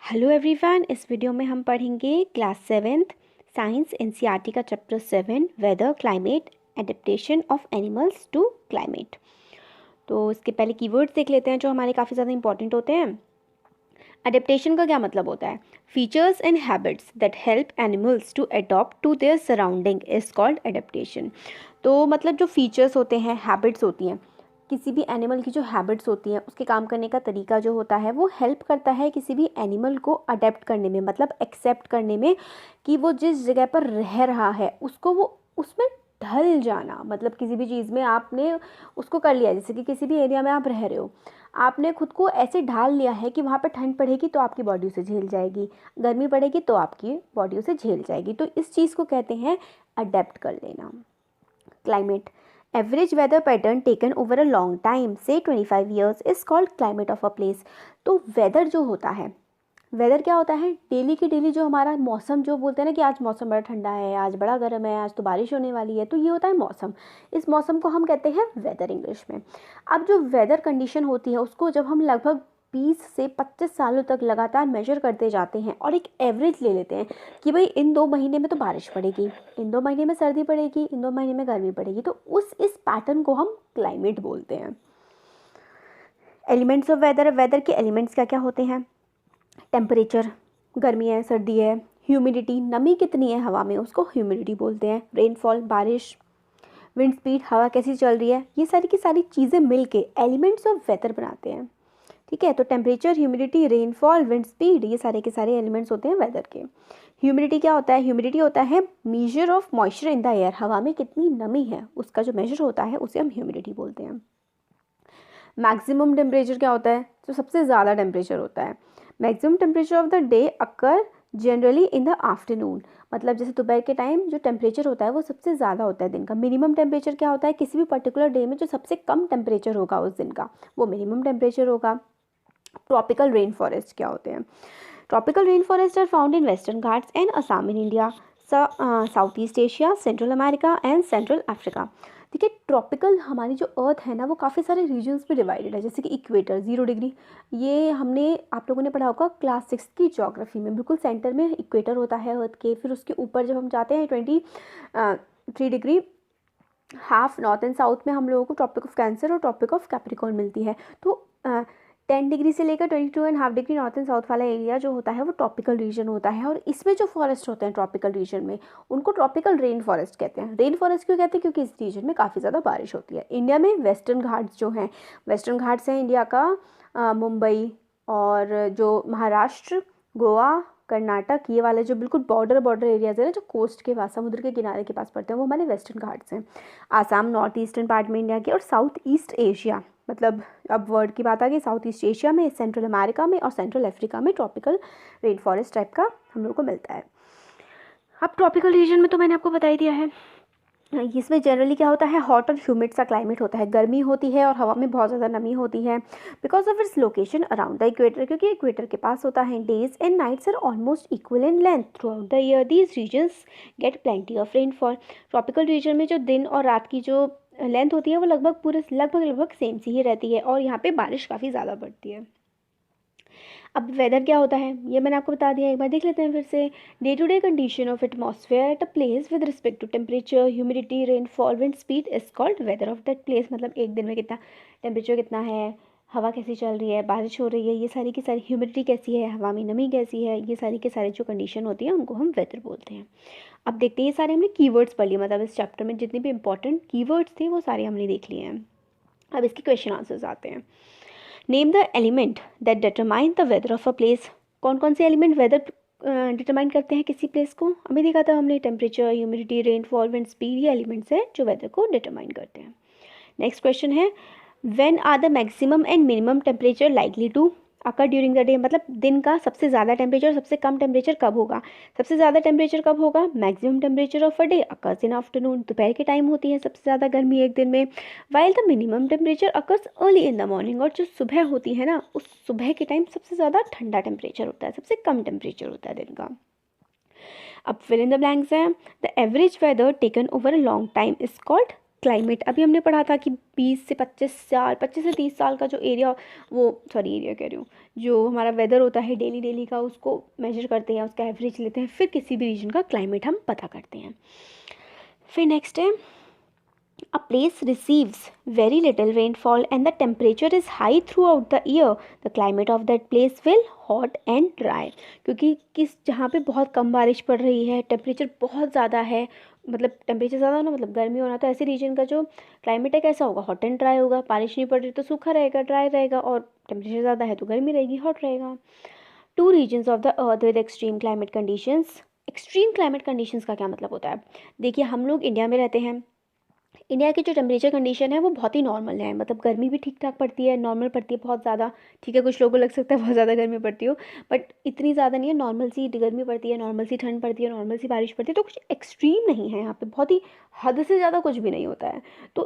Hello everyone, इस video में हम पढ़ेंगे क्लास 7th साइंस एनसीईआरटी का chapter 7 weather climate adaptation of animals to climate. तो इसके पहले कीवर्ड्स देख लेते हैं जो हमारे काफ़ी ज़्यादा इंपॉर्टेंट होते हैं। अडेप्टेशन का क्या मतलब होता है? Features and habits that help animals to adopt to their surrounding is called adaptation. तो मतलब जो फीचर्स होते हैं, हैबिट्स होती हैं, किसी भी एनिमल की जो हैबिट्स होती हैं, उसके काम करने का तरीका जो होता है वो हेल्प करता है किसी भी एनिमल को अडेप्ट करने में, मतलब एक्सेप्ट करने में कि वो जिस जगह पर रह रहा है उसको वो उसमें ढल जाना। मतलब किसी भी चीज़ में आपने उसको कर लिया, जैसे कि किसी भी एरिया में आप रह रहे हो, आपने खुद को ऐसे ढाल लिया है कि वहाँ पर ठंड पड़ेगी तो आपकी बॉडी उसे झेल जाएगी, गर्मी पड़ेगी तो आपकी बॉडी उसे झेल जाएगी। तो इस चीज़ को कहते हैं अडेप्ट कर लेना। Climate average weather pattern taken over a long time से 25 years is called climate of a place. तो वेदर जो होता है, वेदर क्या होता है? डेली की डेली जो हमारा मौसम, जो बोलते हैं ना कि आज मौसम बड़ा ठंडा है, आज बड़ा गर्म है, आज तो बारिश होने वाली है, तो ये होता है मौसम। इस मौसम को हम कहते हैं वेदर इंग्लिश में। अब जो वेदर कंडीशन होती है उसको जब हम लगभग 20 से 25 सालों तक लगातार मेजर करते जाते हैं और एक एवरेज ले लेते हैं कि भाई इन 2 महीने में तो बारिश पड़ेगी, इन 2 महीने में सर्दी पड़ेगी, इन 2 महीने में गर्मी पड़ेगी, तो इस पैटर्न को हम क्लाइमेट बोलते हैं। एलिमेंट्स ऑफ वेदर, वेदर के एलिमेंट्स क्या क्या होते हैं? टेम्परेचर, गर्मी है सर्दी है, ह्यूमिडिटी, नमी कितनी है हवा में उसको ह्यूमिडिटी बोलते हैं, रेनफॉल बारिश, विंड स्पीड हवा कैसी चल रही है, ये सारी की सारी चीज़ें मिलके एलिमेंट्स ऑफ वेदर बनाते हैं। ठीक है, तो temperature, humidity, rainfall, wind speed, ये सारे के सारे एलिमेंट्स होते हैं वेदर के। ह्यूमिडिटी क्या होता है? ह्यूमिडिटी होता है measure of moisture in the air, हवा में कितनी नमी है उसका जो मेजर होता है उसे हम ह्यूमिडिटी बोलते हैं। मैक्सिमम टेम्परेचर क्या होता है? जो सबसे ज़्यादा टेम्परेचर होता है। Maximum temperature of the day occur generally in the afternoon, मतलब जैसे दोपहर के टाइम जो टेम्परेचर होता है वो सबसे ज़्यादा होता है दिन का। मिनिमम टेम्परेचर क्या होता है? किसी भी पर्टिकुलर डे में जो सबसे कम टेम्परेचर होगा उस दिन का वो मिनिमम टेम्परेचर होगा। ट्रॉपिकल रेन फॉरेस्ट क्या होते हैं? Tropical rain forest are found in Western Ghats and Assam in India, South East Asia, Central America and Central Africa. ठीक है, ट्रॉपिकल हमारी जो अर्थ है ना वो काफ़ी सारे रीजन्स पे डिवाइडेड है, जैसे कि इक्वेटर 0 डिग्री, ये हमने आप लोगों ने पढ़ा होगा क्लास 6 की ज्योग्राफी में। बिल्कुल सेंटर में इक्वेटर होता है अर्थ के, फिर उसके ऊपर जब हम जाते हैं 23 degree half north and south में हम लोगों को ट्रॉपिक ऑफ कैंसर और ट्रॉपिक ऑफ कैप्रिकॉर्न मिलती है। तो 10 डिग्री से लेकर 22.5 डिग्री नॉर्थ एंड साउथ वाला एरिया जो होता है वो ट्रॉपिकल रीजन होता है, और इसमें जो फॉरेस्ट होते हैं ट्रॉपिकल रीजन में उनको ट्रॉपिकल रेन फॉरेस्ट कहते हैं। रेन फॉरेस्ट क्यों कहते हैं? क्योंकि इस रीजन में काफ़ी ज़्यादा बारिश होती है। इंडिया में वेस्टर्न घाट्स जो हैं, वेस्टर्न घाट्स हैं इंडिया का, मुंबई और जो महाराष्ट्र, गोवा, कर्नाटक, ये वाले जो बिल्कुल बॉर्डर एरियाज है ना, जो कोस्ट के पास, समुद्र के किनारे के पास पड़ते हैं, वो हमारे वेस्टर्न घाट्स हैं। आसाम नॉर्थ ईस्टर्न पार्ट में इंडिया के, और साउथ ईस्ट एशिया, मतलब अब वर्ल्ड की बात आ गई, साउथ ईस्ट एशिया में, सेंट्रल अमेरिका में और सेंट्रल अफ्रीका में ट्रॉपिकल रेन फॉरेस्ट टाइप का हम लोग को मिलता है। अब ट्रॉपिकल रीजन में तो मैंने आपको बता ही दिया है। इसमें जनरली क्या होता है? हॉट और ह्यूमिड सा क्लाइमेट होता है, गर्मी होती है और हवा में बहुत ज़्यादा नमी होती है, because of its location around the equator, क्योंकि इक्वेटर के पास होता है। Days and nights are almost equal in length throughout the year, these regions get plenty of rainfall. Tropical region में जो दिन और रात की जो लेंथ होती है वो लगभग सेम सी ही रहती है, और यहाँ पे बारिश काफ़ी ज़्यादा पड़ती है। अब वेदर क्या होता है ये मैंने आपको बता दिया, एक बार देख लेते हैं फिर से। Day to day condition of atmosphere at a place with respect to temperature, humidity, rainfall, wind speed is called weather of that place. मतलब एक दिन में कितना टेम्परेचर कितना है, हवा कैसी चल रही है, बारिश हो रही है, ये सारी की सारी, ह्यूमिडिटी कैसी है, हवा में नमी कैसी है, ये सारी के सारे जो कंडीशन होती है उनको हम वेदर बोलते हैं। अब देखते हैं, ये सारे हमने कीवर्ड्स पढ़ लिए, मतलब इस चैप्टर में जितने भी इंपॉर्टेंट कीवर्ड्स थे वो सारे हमने देख लिए हैं। अब इसके क्वेश्चन आंसर्स आते हैं। Name the element that determine the weather of a place. कौन कौन से एलिमेंट वेदर डिटरमाइन करते हैं किसी प्लेस को? अभी देखा था हमने, temperature, humidity, rainfall, wind speed, ये एलिमेंट्स हैं जो वेदर को डिटरमाइन करते हैं। नेक्स्ट क्वेश्चन है, when are the maximum and minimum temperature likely to occur during the day. मतलब दिन का सबसे ज़्यादा टेम्परेचर, सबसे कम टेम्परेचर कब होगा? सबसे ज़्यादा टेम्परेचर कब होगा? Maximum temperature of a day occurs in afternoon, दोपहर के टाइम होती है सबसे ज़्यादा गर्मी एक दिन में। While the minimum temperature occurs early in the morning, और जो सुबह होती है ना उस सुबह के टाइम सबसे ज़्यादा ठंडा टेम्परेचर होता है, सबसे कम टेम्परेचर होता है दिन का। अब फिल इन द ब्लैंक्स है, the average weather taken over a long time is called climate अभी हमने पढ़ा था कि 20 से 25 साल, 25 से 30 साल का जो एरिया, वो सॉरी एरिया कह रही हूँ, जो हमारा वेदर होता है डेली डेली का, उसको मेजर करते हैं, उसका एवरेज लेते हैं, फिर किसी भी रीजन का क्लाइमेट हम पता करते हैं। फिर नेक्स्ट है, a place receives very little rainfall and the temperature is high throughout the year, the climate of that place will hot and dry। क्योंकि किस जहाँ पे बहुत कम बारिश पड़ रही है, टेम्परेचर बहुत ज़्यादा है, मतलब टेम्परेचर ज़्यादा होना मतलब गर्मी होना, तो ऐसे रीजन का जो क्लाइमेट है कैसा होगा, हॉट एंड ड्राई होगा। बारिश नहीं पड़ रही तो सूखा रहेगा, ड्राई रहेगा, और टेम्परेचर ज़्यादा है तो गर्मी रहेगी, हॉट रहेगा। Two reasons of the earth with extreme climate conditions. Extreme climate conditions का क्या मतलब होता है? देखिए, हम लोग इंडिया में रहते हैं, इंडिया की जो टेम्परेचर कंडीशन है वो बहुत ही नॉर्मल है, मतलब गर्मी भी ठीक ठाक पड़ती है, नॉर्मल पड़ती है, बहुत ज़्यादा ठीक है, कुछ लोगों को लग सकता है बहुत ज़्यादा गर्मी पड़ती हो, बट इतनी ज़्यादा नहीं है, नॉर्मल सी गर्मी पड़ती है, नॉर्मल सी ठंड पड़ती है, नॉर्मल सी बारिश पड़ती है, तो कुछ एक्सट्रीम नहीं है यहाँ पे, बहुत ही हद से ज़्यादा कुछ भी नहीं होता है। तो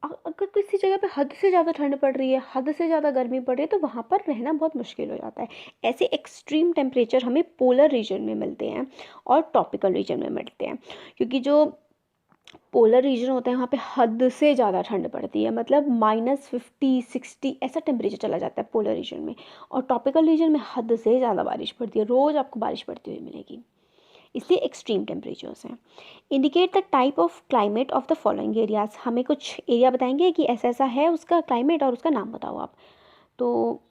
अगर किसी जगह पे हद से ज़्यादा ठंड पड़ रही है, हद से ज़्यादा गर्मी पड़ रही है, तो वहाँ पर रहना बहुत मुश्किल हो जाता है। ऐसे एक्सट्रीम टेम्परेचर हमें पोलर रीजन में मिलते हैं और ट्रॉपिकल रीजन में मिलते हैं, क्योंकि जो पोलर रीजन होता है वहाँ पे हद से ज़्यादा ठंड पड़ती है, मतलब -50 60 ऐसा टेम्परेचर चला जाता है पोलर रीजन में, और ट्रॉपिकल रीजन में हद से ज़्यादा बारिश पड़ती है, रोज़ आपको बारिश पड़ती हुई मिलेगी, इसलिए एक्सट्रीम टेम्परेचर्स हैं। Indicate the type of climate of the following areas. हमें कुछ एरिया बताएंगे कि ऐसा ऐसा है उसका क्लाइमेट, और उसका नाम बताओ आप। तो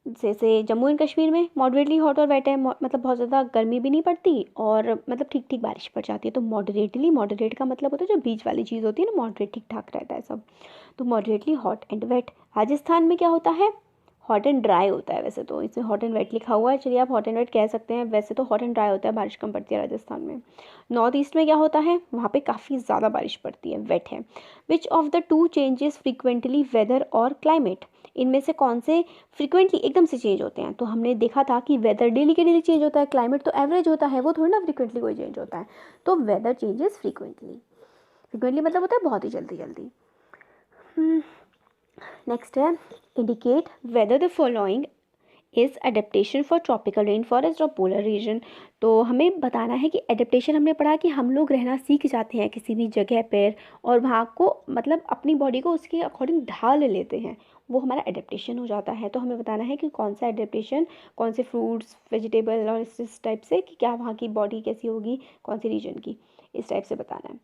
जैसे जम्मू एंड कश्मीर में मॉडरेटली हॉट और वेट है, मतलब बहुत ज़्यादा गर्मी भी नहीं पड़ती और मतलब ठीक ठीक बारिश पड़ जाती है, तो मॉडरेटली, मॉडरेट का मतलब होता है जो बीच वाली चीज़ होती है ना, मॉडरेट ठीक ठाक रहता है सब, तो moderately hot and wet. Rajasthan में क्या होता है, हॉट एंड ड्राई होता है, वैसे तो इसमें हॉट एंड वेट लिखा हुआ है, चलिए आप हॉट एंड वेट कह सकते हैं, वैसे तो हॉट एंड ड्राई होता है, बारिश कम पड़ती है राजस्थान में। नॉर्थ ईस्ट में क्या होता है, वहाँ पे काफ़ी ज़्यादा बारिश पड़ती है, वेट है। Which of the two changes frequently weather और क्लाइमेट, इनमें से कौन से फ्रीक्वेंटली एकदम से चेंज होते हैं? तो हमने देखा था कि वेदर डेली के डेली चेंज होता है, क्लाइमेट तो एवरेज होता है, वो थोड़ी ना फ्रीक्वेंटली कोई चेंज होता है, तो वेदर चेंजेस फ्रीक्वेंटली, फ्रीक्वेंटली मतलब होता है बहुत ही जल्दी जल्दी। नेक्स्ट है, indicate whether the following is adaptation for tropical rain forest और पोलर रीजन। तो हमें बताना है कि एडेप्टेशन, हमने पढ़ा कि हम लोग रहना सीख जाते हैं किसी भी जगह पर, और वहाँ को मतलब अपनी बॉडी को उसके अकॉर्डिंग ढाल लेते हैं, वो हमारा एडेप्टेशन हो जाता है। तो हमें बताना है कि कौन सा एडेप्टेशन, कौन से फ्रूट्स, वेजिटेबल और इस टाइप से, कि क्या वहाँ की बॉडी कैसी होगी, कौन सी रीजन की, इस टाइप से बताना है।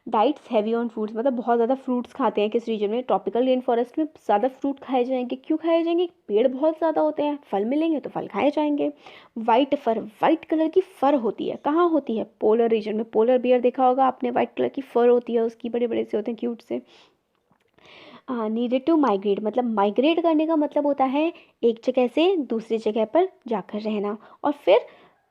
डाइट्स हैवी ऑन फ्रूट्स, मतलब बहुत ज़्यादा फ्रूट्स खाते हैं किस रीजन में, ट्रॉपिकल रेन फॉरेस्ट में ज़्यादा फ्रूट खाए जाएंगे। क्यों खाए जाएंगे? पेड़ बहुत ज़्यादा होते हैं, फल मिलेंगे तो फल खाए जाएंगे। वाइट फर, वाइट कलर की फर होती है, कहाँ होती है? पोलर रीजन में। पोलर बियर देखा होगा आपने, वाइट कलर की फर होती है उसकी, बड़े बड़े से होते हैं, क्यूट से। नीडेड टू माइग्रेट, मतलब माइग्रेट करने का मतलब होता है एक जगह से दूसरी जगह पर जाकर रहना, और फिर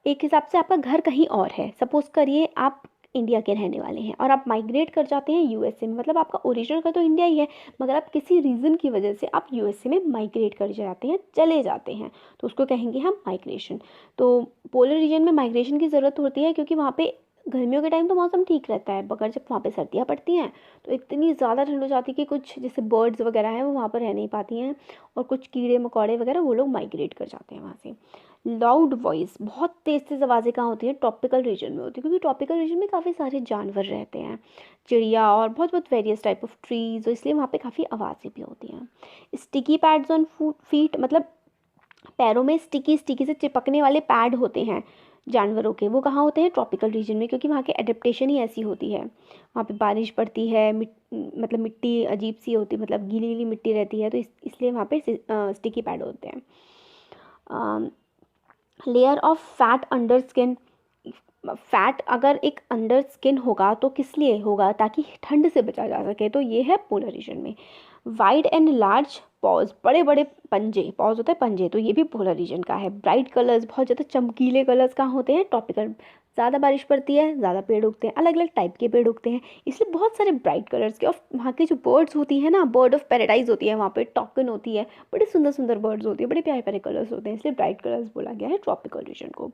एक हिसाब से आपका घर कहीं और है, सपोज करिए आप इंडिया के रहने वाले हैं और आप माइग्रेट कर जाते हैं यूएसए में, मतलब आपका ओरिजिनल घर तो इंडिया ही है, मगर आप किसी रीज़न की वजह से आप यूएसए में माइग्रेट कर जाते हैं, चले जाते हैं, तो उसको कहेंगे हम माइग्रेशन। तो पोलर रीजन में माइग्रेशन की ज़रूरत होती है, क्योंकि वहाँ पे गर्मियों के टाइम तो मौसम ठीक रहता है, मगर जब वहाँ पे सर्दियाँ पड़ती हैं तो इतनी ज़्यादा ठंड हो जाती है कि कुछ जैसे बर्ड्स वगैरह हैं वो वहाँ पर रह नहीं पाती हैं, और कुछ कीड़े मकोड़े वगैरह वो लोग माइग्रेट कर जाते हैं वहाँ से। लाउड वॉइस, बहुत तेज़ तेज़ आवाज़ें कहाँ होती हैं? ट्रॉपिकल रीजन में होती है, क्योंकि ट्रॉपिकल रीजन में काफ़ी सारे जानवर रहते हैं, चिड़िया और बहुत बहुत वेरियस टाइप ऑफ ट्रीज, इसलिए वहाँ पे काफ़ी आवाज़ें भी होती हैं। स्टिकी पैड्स ऑन फीट, मतलब पैरों में स्टिकी स्टिकी से चिपकने वाले पैड होते हैं जानवरों के, वो कहाँ होते हैं? ट्रॉपिकल रीजन में, क्योंकि वहाँ की एडेप्टेशन ही ऐसी होती है, वहाँ पे बारिश पड़ती है, मतलब मिट्टी अजीब सी होती है, मतलब गीली गीली मिट्टी रहती है, तो इसलिए वहाँ पे स्टिकी पैड होते हैं। Layer of fat under skin, fat अगर एक अंडर स्किन होगा तो किस लिए होगा? ताकि ठंड से बचा जा सके, तो ये है पोलर रीजन में। वाइड एंड लार्ज पॉज, बड़े बड़े पंजे, पॉज होता है पंजे, तो ये भी पोलर रीजन का है। ब्राइट कलर्स, बहुत ज़्यादा चमकीले कलर्स कहाँ होते हैं? ट्रॉपिकल। ज़्यादा बारिश पड़ती है, ज़्यादा पेड़ उगते हैं, अलग अलग टाइप के पेड़ उगते हैं, इसलिए बहुत सारे ब्राइट कलर्स के। और वहाँ की जो बर्ड्स होती है ना, बर्ड ऑफ पैराडाइज होती है, वहाँ पे टॉकन होती है, बड़े सुंदर सुंदर बर्ड्स होती है, बड़े प्यारे प्यारे कलर्स होते हैं, इसलिए ब्राइट कलर्स बोला गया है ट्रॉपिकल रीजन को।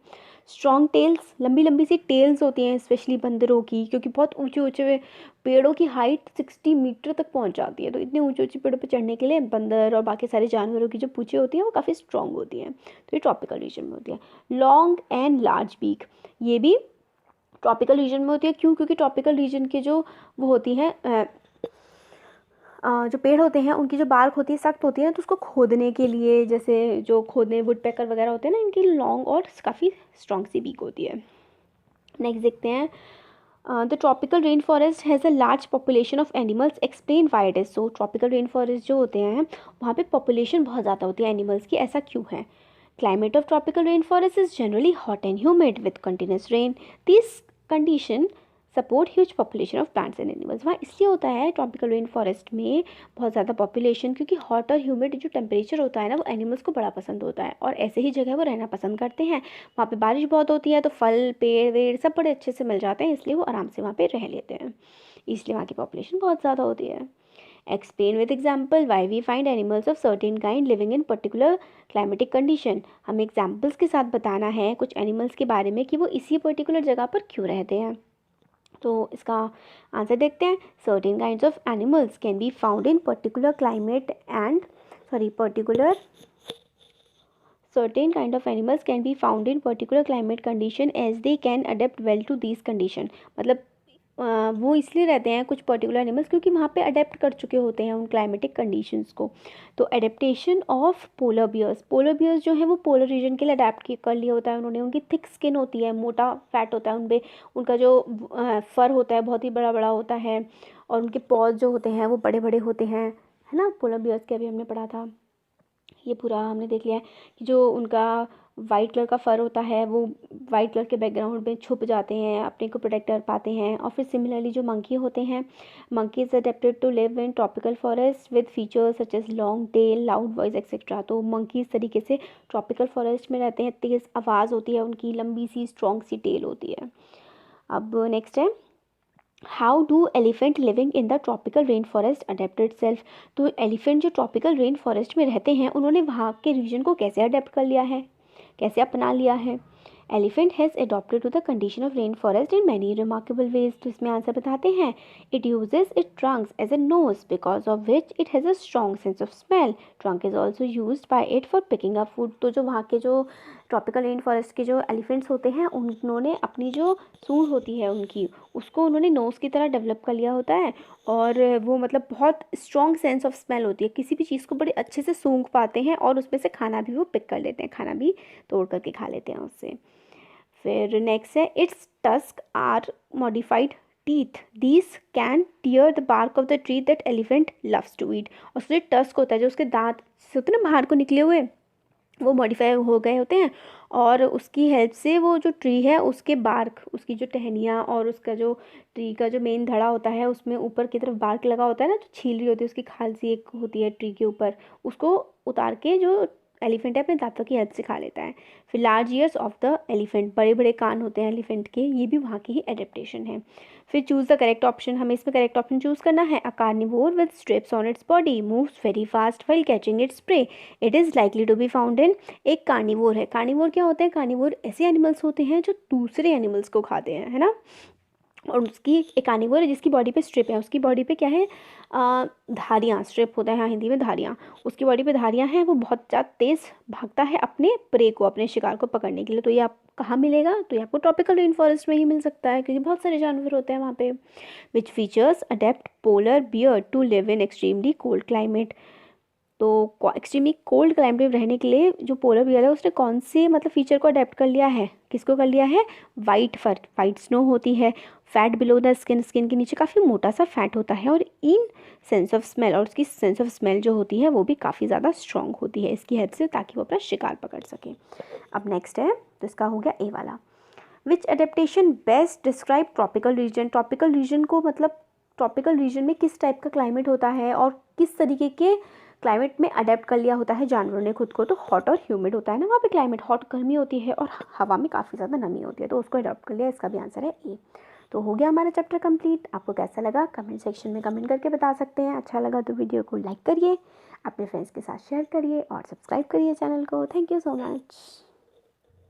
स्ट्रॉन्ग टेल्स, लंबी लंबी सी टेल्स होती हैं, स्पेशली बंदरों की, क्योंकि बहुत ऊंचे ऊंचे पेड़ों की हाइट 60 मीटर तक पहुंच जाती है, तो इतने ऊंचे ऊंचे पेड़ों पर चढ़ने के लिए बंदर और बाकी सारे जानवरों की जो पूंछें होती हैं वो काफ़ी स्ट्रॉन्ग होती हैं, तो ये ट्रॉपिकल रीजन में होती है। लॉन्ग एंड लार्ज बीक, ये भी ट्रॉपिकल रीजन में होती है। क्यों? क्योंकि ट्रॉपिकल रीजन के जो वो होती हैं जो पेड़ होते हैं उनकी जो बार्क होती है सख्त होती है ना, तो उसको खोदने के लिए, जैसे जो खोदने वुडपेकर वगैरह होते हैं ना, इनकी लॉन्ग और काफ़ी स्ट्रॉन्ग सी बीक होती है। नेक्स्ट देखते हैं, the tropical rain forest has a large population of animals, explain why it is so. Tropical rain forest जो होते हैं वहाँ पे पॉपुलेशन बहुत ज़्यादा होती है एनिमल्स की, ऐसा क्यों है? Climate of tropical rain forest is generally hot and humid with continuous rain, this condition support huge population of plants and animals. वहाँ इसलिए होता है ट्रॉपिकल रेन फॉरेस्ट में बहुत ज़्यादा पॉपुलेशन, क्योंकि हॉट और ह्यूमिड जो टेम्परेचर होता है ना, वो एनिमल्स को बड़ा पसंद होता है और ऐसे ही जगह वो रहना पसंद करते हैं। वहाँ पे बारिश बहुत होती है तो फल पेड़ वेड़ सब बड़े अच्छे से मिल जाते हैं, इसलिए वो आराम से वहाँ पे रह लेते हैं, इसलिए वहाँ की पॉपुलेशन बहुत ज़्यादा होती है। Explain with example why we find animals of certain kind living in particular climatic condition. हमें एग्जाम्पल्स के साथ बताना है कुछ एनिमल्स के बारे में कि वो इसी पर्टिकुलर जगह पर क्यों रहते हैं। तो इसका आंसर देखते हैं। Certain kinds of animals can be found in particular climate and certain kind of animals can be found in particular climate condition as they can adapt well to these condition। मतलब वो इसलिए रहते हैं कुछ particular animals क्योंकि वहाँ पे adapt कर चुके होते हैं उन क्लाइमेटिक कंडीशंस को। तो एडेप्टेशन ऑफ पोलर बियर्स जो है वो पोलर रीजन के लिए अडेप्ट कर लिया होता है उन्होंने। उनकी थिक स्किन होती है, मोटा फैट होता है उन पर, उनका जो फर होता है बहुत ही बड़ा बड़ा होता है, और उनके पॉज जो होते हैं वो बड़े बड़े होते हैं, है ना। पोलर बियर्स के अभी हमने पढ़ा था, ये पूरा हमने देख लिया है कि जो उनका वाइट कलर का फर होता है वो वाइट कलर के बैकग्राउंड में छुप जाते हैं, अपने को प्रोटेक्ट कर पाते हैं। और फिर सिमिलरली जो मंकी होते हैं, monkey is adapted to live in tropical forest with features such as long tail, loud voice etcetera. तो मंकी इस तरीके से ट्रॉपिकल फॉरेस्ट में रहते हैं, तेज़ आवाज़ होती है उनकी, लंबी सी स्ट्रॉन्ग सी टेल होती है। अब नेक्स्ट है, how do elephant living in the tropical rain forest adapt itself. तो एलिफेंट जो ट्रॉपिकल रेन फॉरेस्ट में रहते हैं उन्होंने वहाँ के रीजन को कैसे अडेप्ट कर लिया है, कैसे अपना लिया है। Elephant has adopted to the condition of rain forest in many remarkable ways. तो इसमें आंसर बताते हैं, it uses it trunks as a nose because of which it has a strong sense of smell. Trunk is also use by it for picking up food. तो जो वहाँ के जो tropical rain forest के जो elephants होते हैं उन्होंने अपनी जो सूंड होती है उनकी, उसको उन्होंने नोज़ की तरह डेवलप कर लिया होता है, और वो मतलब बहुत स्ट्रॉन्ग सेंस ऑफ स्मेल होती है, किसी भी चीज़ को बड़े अच्छे से सूंघ पाते हैं और उसमें से खाना भी वो पिक कर लेते हैं, खाना भी तोड़ करके खा लेते हैं उससे। फिर नेक्स्ट है, its tusk are modified teeth, these can tear the bark of the tree that elephant loves to eat. और उसके टस्क होता है, जो उसके दांत से होते हैं ना बाहर को निकले हुए, वो मॉडिफाई हो गए होते हैं, और उसकी हेल्प से वो जो ट्री है उसके बार्क, उसकी जो टहनियाँ और उसका जो ट्री का जो मेन धड़ा होता है उसमें ऊपर की तरफ बार्क लगा होता है ना, जो छील रही होती है उसकी खाल सी एक होती है ट्री के ऊपर, उसको उतार के जो एलिफेंट है अपने दांतों की हेल्प से खा लेता है। फिर large years of the elephant, बड़े बड़े कान होते हैं एलिफेंट के, ये भी वहाँ की ही एडेप्टेशन है। फिर चूज़ द करेक्ट ऑप्शन, हमें इसमें करेक्ट ऑप्शन चूज़ करना है। A carnivore with strips on its body moves very fast while catching its prey, it is likely to be found in. एक कार्निवोर है, कार्निवोर क्या होते हैं, कार्निवोर ऐसे एनिमल्स होते हैं जो दूसरे एनिमल्स को खाते हैं, है ना। और उसकी एक कार्निवोर है जिसकी बॉडी पे स्ट्रिप है, उसकी बॉडी पे क्या है, धारियाँ, स्ट्रिप होता है हाँ हिंदी में धारियाँ, उसकी बॉडी पे धारियाँ हैं, वो बहुत ज़्यादा तेज़ भागता है अपने प्रे को, अपने शिकार को पकड़ने के लिए। तो ये आप कहाँ मिलेगा, तो ये आपको ट्रॉपिकल रेन फॉरेस्ट में ही मिल सकता है, क्योंकि बहुत सारे जानवर होते हैं वहाँ पे। Which features adapt polar bear to live in extremely cold climate. तो एक्सट्रीमली कोल्ड क्लाइमेट में रहने के लिए जो पोलर बियर है उसने कौन से मतलब फीचर को अडेप्ट कर लिया है, किसको कर लिया है, वाइट फर, वाइट स्नो होती है, fat below the skin, skin के नीचे काफ़ी मोटा सा फैट होता है, और इन सेंस ऑफ स्मेल, और उसकी सेंस ऑफ स्मेल जो होती है वो भी काफ़ी ज़्यादा स्ट्रॉन्ग होती है इसकी हेल्प से, ताकि वो अपना शिकार पकड़ सके। अब नेक्स्ट है, तो इसका हो गया ए वाला। Which adaptation best describe tropical region. Tropical region को मतलब ट्रॉपिकल रीजन में किस टाइप का क्लाइमेट होता है और किस तरीके के क्लाइमेट में अडेप्ट कर लिया होता है जानवरों ने खुद को। तो हॉट और ह्यूमिड होता है ना वहाँ पे क्लाइमेट, हॉट गर्मी होती है और हवा में काफ़ी ज़्यादा नमी होती है, तो उसको अडॉप्ट कर लिया, इसका भी आंसर है ए। तो हो गया हमारा चैप्टर कंप्लीट। आपको कैसा लगा कमेंट सेक्शन में कमेंट करके बता सकते हैं। अच्छा लगा तो वीडियो को लाइक करिए, अपने फ्रेंड्स के साथ शेयर करिए और सब्सक्राइब करिए चैनल को। Thank you so much.